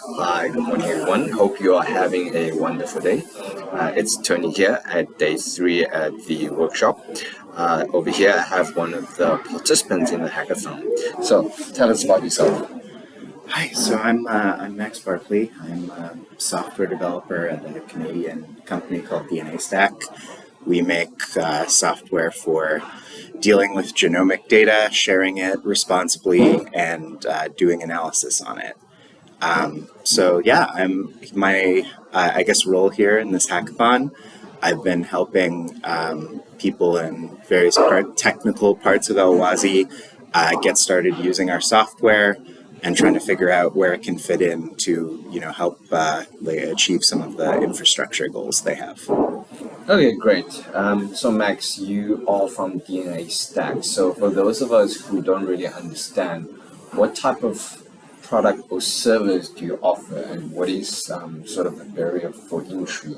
Hi, good morning, everyone. Hope you are having a wonderful day. It's Tony here at day 3 at the workshop. Over here, I have one of the participants in the hackathon. So, tell us about yourself. Hi, so I'm Max Barkley. I'm a software developer at a Canadian company called DNAstack. We make software for dealing with genomic data, sharing it responsibly, and doing analysis on it. I'm my I guess role here in this hackathon. I've been helping people in various technical parts of Elwazi get started using our software and trying to figure out where it can fit in to help achieve some of the infrastructure goals they have. Okay, great. So, Max, you are from DNAstack. So, for those of us who don't really understand, what type of product or service do you offer, and what is sort of the barrier for entry?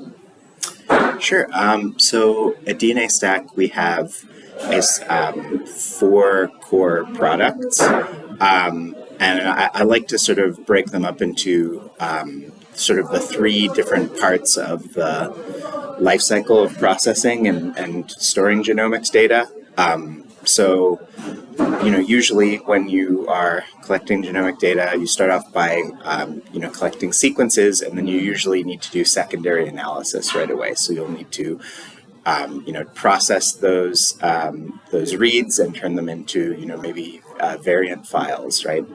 Sure. So at DNAstack, we have is 4 core products, and I like to sort of break them up into sort of the 3 different parts of the life cycle of processing and storing genomics data. Usually when you are collecting genomic data, you start off by, collecting sequences, and then you usually need to do secondary analysis right away. So you'll need to, process those reads and turn them into, maybe variant files, right?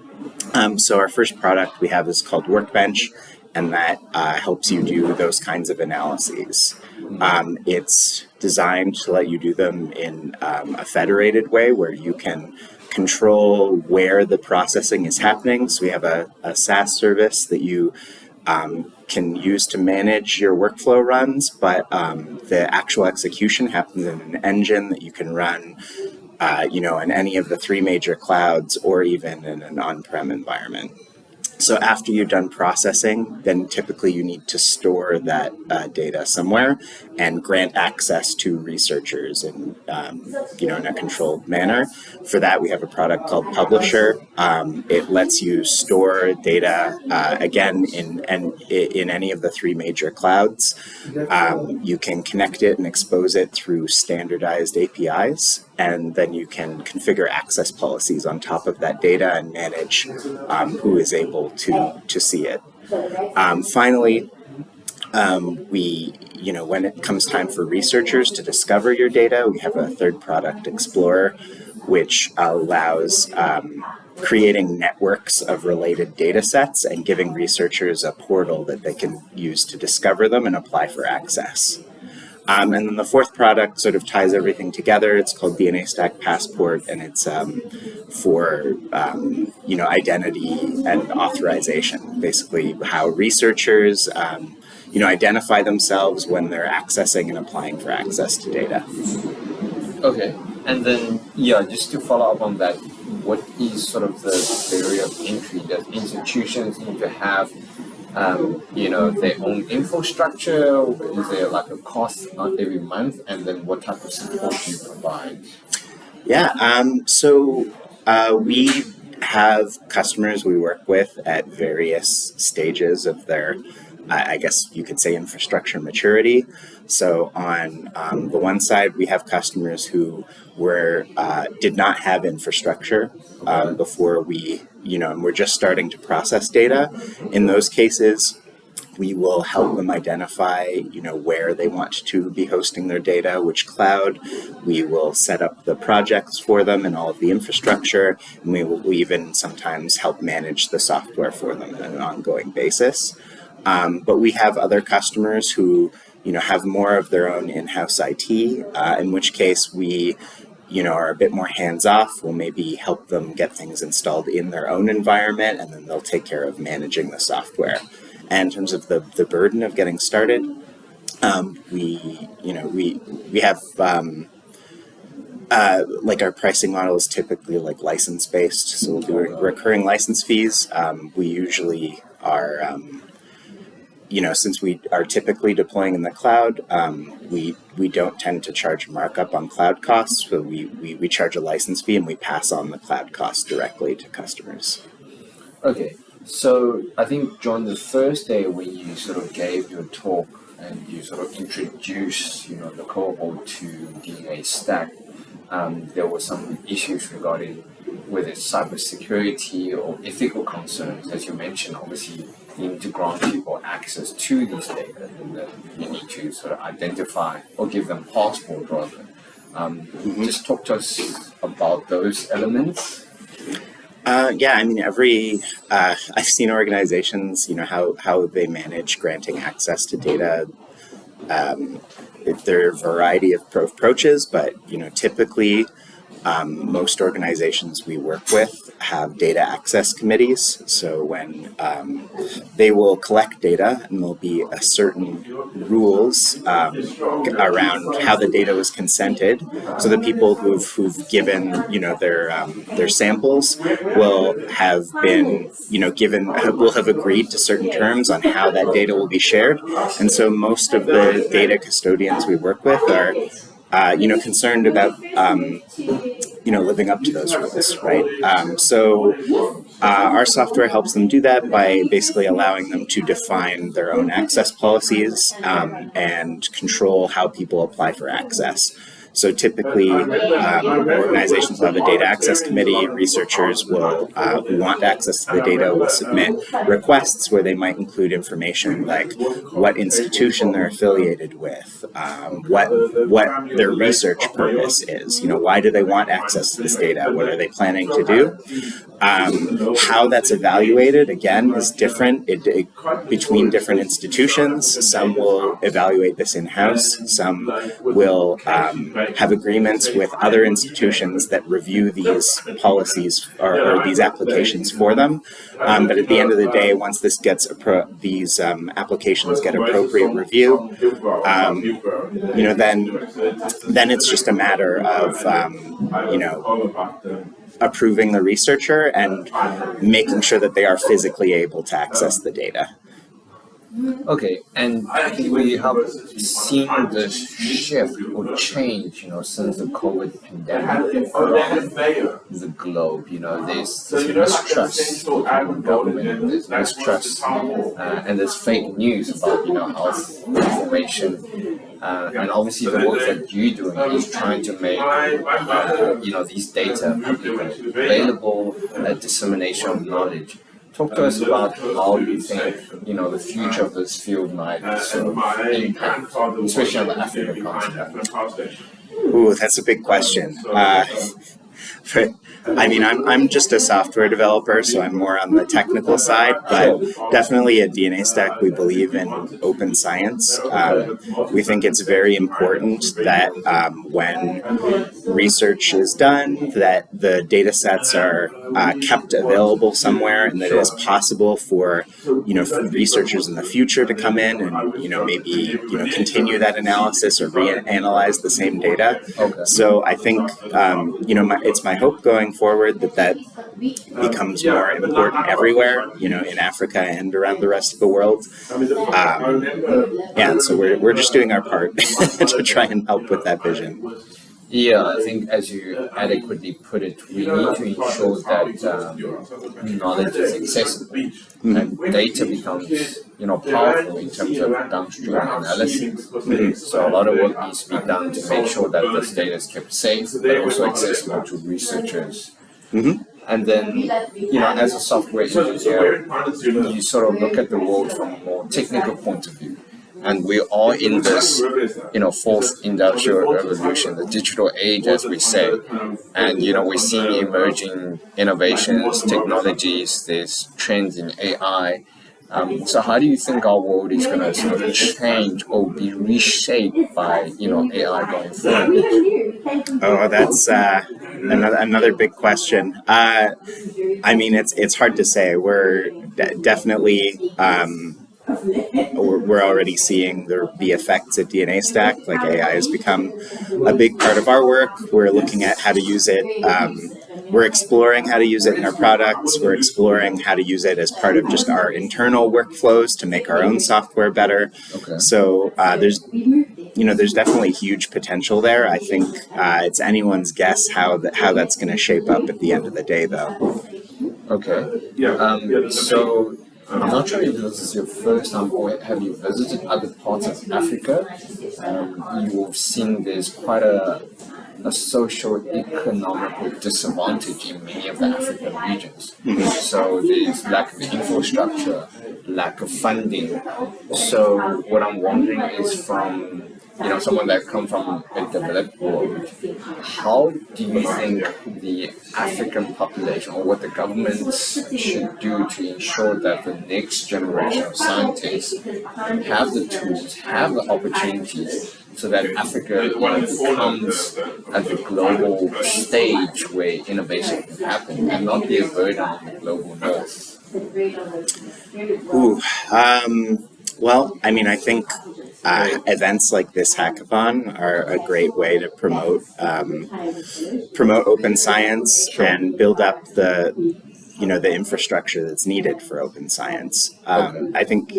So our first product we have is called Workbench, and that helps you do those kinds of analyses. It's designed to let you do them in a federated way where you can control where the processing is happening. So we have a SaaS service that you can use to manage your workflow runs, but the actual execution happens in an engine that you can run in any of the 3 major clouds or even in an on-prem environment. So after you're done processing, then typically you need to store that data somewhere and grant access to researchers in a controlled manner. For that, we have a product called Publisher. It lets you store data again in any of the 3 major clouds. You can connect it and expose it through standardized APIs, and then you can configure access policies on top of that data and manage who is able to see it. Finally, when it comes time for researchers to discover your data, we have a third product, Explorer, which allows creating networks of related data sets and giving researchers a portal that they can use to discover them and apply for access. And then the fourth product sort of ties everything together. It's called DNAstack Passport, and it's for identity and authorization. Basically, how researchers identify themselves when they're accessing and applying for access to data. Okay, and then just to follow up on that, what is sort of the barrier of entry that institutions need to have? Their own infrastructure? Is there like a cost on every month? And then what type of support do you provide? We have customers we work with at various stages of their, I guess you could say, infrastructure maturity. So on the one side, we have customers who did not have infrastructure before and we're just starting to process data. In those cases, we will help them identify, where they want to be hosting their data, which cloud. We will set up the projects for them and all of the infrastructure, and we will even sometimes help manage the software for them on an ongoing basis. But we have other customers who, have more of their own in-house IT, in which case we are a bit more hands-off. We'll maybe help them get things installed in their own environment, and then they'll take care of managing the software. And in terms of the burden of getting started, we have our pricing model is typically license-based, so we'll do recurring license fees. We usually are since we are typically deploying in the cloud, we don't tend to charge markup on cloud costs. So we charge a license fee and we pass on the cloud costs directly to customers. Okay. So I think, John, the first day when you sort of gave your talk and you sort of introduced, the cohort to DNAstack, there were some issues regarding whether it's cybersecurity or ethical concerns. As you mentioned, obviously you need to grant people access to these data, and then you need to sort of identify or give them passport rather. Just talk to us about those elements. Yeah, I mean, I've seen organizations, how they manage granting access to data. There are a variety of approaches, but, typically most organizations we work with have data access committees. So when they will collect data, and there'll be a certain rules around how the data was consented. So the people who've given their samples will have been will have agreed to certain terms on how that data will be shared. And so most of the data custodians we work with are concerned about living up to those rules, right? So our software helps them do that by basically allowing them to define their own access policies and control how people apply for access. So typically, organizations will have a data access committee. Researchers will, who want access to the data, will submit requests where they might include information like what institution they're affiliated with, what their research purpose is. Why do they want access to this data? What are they planning to do? How that's evaluated, again, is different between different institutions. Some will evaluate this in-house. Some will have agreements with other institutions that review these policies or these applications for them. But at the end of the day, once this gets these applications get appropriate review, then it's just a matter of approving the researcher and making sure that they are physically able to access the data. Okay, and we have seen the shift or change, since the COVID pandemic around the globe. There's mistrust from government, there's mistrust, and there's fake news about, health information. And obviously the work that you're doing is trying to make, these data publicly available, dissemination of knowledge. Talk to us about how you think, the future of this field might sort of impact, especially on the African continent. Ooh, that's a big question. I'm just a software developer, so I'm more on the technical side, but definitely at DNAstack, we believe in open science. We think it's very important that when research is done, that the data sets are kept available somewhere, and that it is possible for, for researchers in the future to come in and, maybe, continue that analysis or reanalyze the same data. Okay. So I think, it's my hope going forward that becomes more important everywhere, in Africa and around the rest of the world. And so we're just doing our part to try and help with that vision. Yeah, I think as you adequately put it, we need to ensure that knowledge is accessible and data becomes, powerful in terms of downstream analysis. So a lot of work needs to be done to make sure that this data is kept safe, but also accessible to researchers. And then, as a software engineer, you sort of look at the world from a more technical point of view. And we are in this, fourth industrial revolution, the digital age, as we say. And, we're seeing emerging innovations, technologies, there's trends in AI. So how do you think our world is going to sort of change or be reshaped by, AI going forward? Oh, that's another big question. It's hard to say. We're definitely... we're already seeing the effects at DNAstack. Like AI has become a big part of our work. We're looking at how to use it. We're exploring how to use it in our products. We're exploring how to use it as part of just our internal workflows to make our own software better. Okay. So there's definitely huge potential there. I think it's anyone's guess how that's going to shape up at the end of the day, though. Okay. So I'm not sure if this is your first time or have you visited other parts of Africa. You've seen there's quite a socio-economical disadvantage in many of the African regions. So there's lack of infrastructure, lack of funding. So what I'm wondering is from someone that come from a developed world, how do you think the African population or what the governments should do to ensure that the next generation of scientists have the tools, have the opportunities, so that Africa becomes at the global stage where innovation can happen and not be a burden on the global north? Ooh, well, I mean, I think events like this hackathon are a great way to promote open science and build up the infrastructure that's needed for open science. I think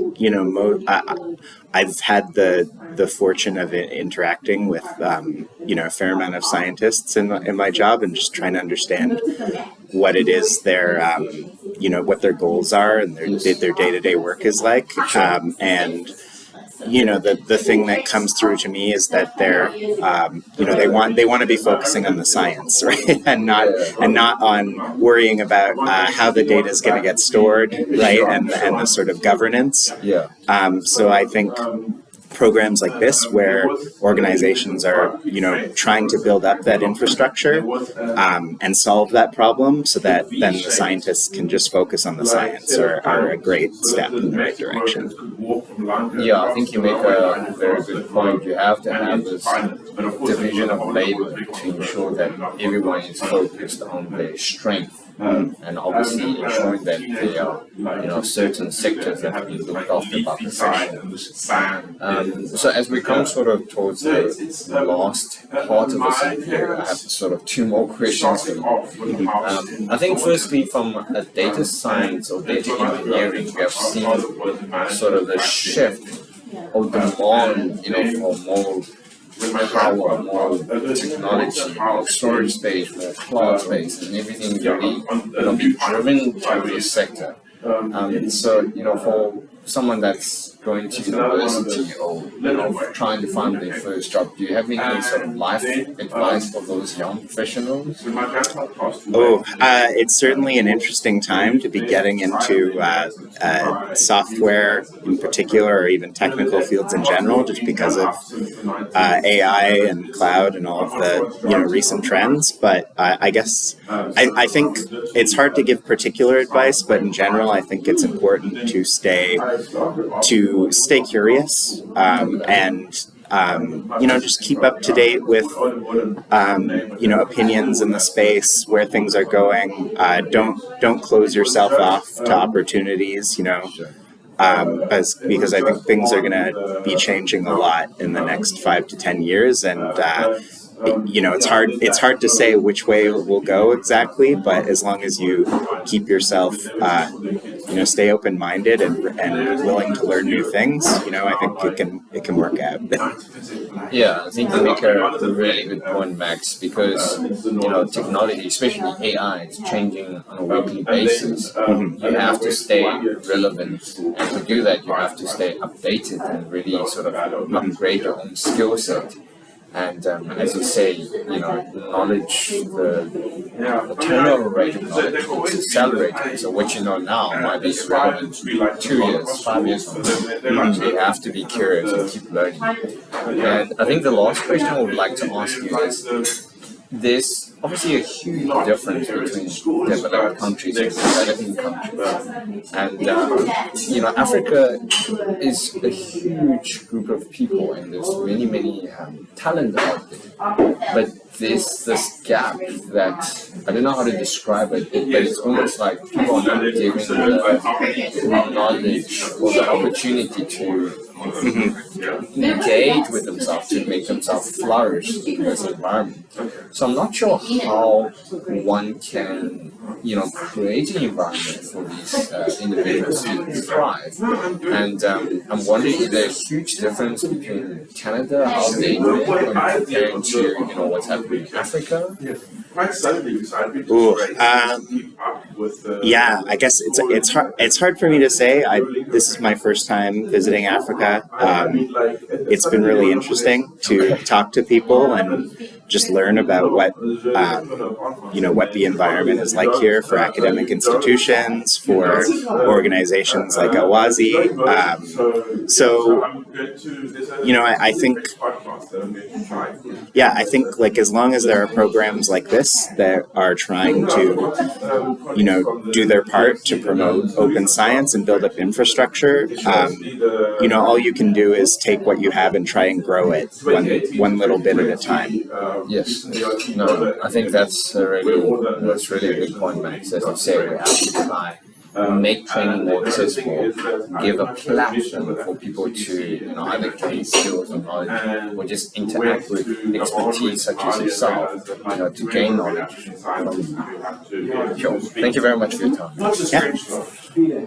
I've had the fortune of interacting with a fair amount of scientists in my job and just trying to understand what it is what their goals are and their day-to-day work is like. And the thing that comes through to me is that they want to be focusing on the science, right, and not on worrying about how the data is going to get stored, right, and the sort of governance. Yeah. So I think programs like this, where organizations are trying to build up that infrastructure and solve that problem, so that then the scientists can just focus on the science, are a great step in the right direction. Yeah, I think you make a very good point. You have to have this division of labor to ensure that everyone is focused on their strength. And obviously ensuring that there are certain sectors that have been looked after by professionals. So as we come sort of towards the last part of this interview, I have sort of two more questions for you. I think firstly, from a data science or data engineering, we have seen sort of a shift or demand, for more power, more technology, more storage space, more cloud space, and everything really be driven to this sector. So for someone that's going to university or trying to find their first job, do you have any sort of life advice for those young professionals? It's certainly an interesting time to be getting into software in particular, or even technical fields in general, just because of AI and cloud and all of the recent trends. But I guess I think it's hard to give particular advice, but in general, I think it's important to stay curious and just keep up to date with opinions in the space, where things are going. Don't close yourself off to opportunities, because I think things are going to be changing a lot in the next 5 to 10 years, and it's hard to say which way it will go exactly, but as long as you keep yourself stay open-minded and willing to learn new things, I think it can work out. Yeah, I think you make a really good point, Max, because technology, especially AI, is changing on a weekly basis. You have to stay relevant, and to do that, you have to stay updated and really sort of upgrade your own skill set. And as you say, knowledge, the turnover rate of knowledge is accelerating. So what you know now might be irrelevant 2 years, 5 years from now. So you have to be curious and keep learning. And I think the last question I would like to ask you is, there's obviously a huge difference between developed countries and developing countries. And, Africa is a huge group of people, and there's many talent out there. But there's this gap that, I don't know how to describe it, but it's almost like people are not given the knowledge or the opportunity to engage with themselves, to make themselves flourish in this environment. So I'm not sure how one can create an environment for these individuals to thrive. And I'm wondering if there's a huge difference between Canada, how they do it, when comparing to what's happening in Africa. Ooh, yeah, I guess it's hard for me to say. This is my first time visiting Africa. It's been really interesting to talk to people and just learn about what the environment is like here for academic institutions, for organizations like Awazi. I think like as long as there are programs like this that are trying to, do their part to promote open science and build up infrastructure, all you can do is take what you have and try and grow it one little bit at a time. Yes. No, I think that's really a good point, Max. As you say, we have to try make training more accessible, give a platform for people to either gain skills or knowledge, or just interact with expertise such as yourself, to gain knowledge. Sure. Thank you very much for your time. Yeah.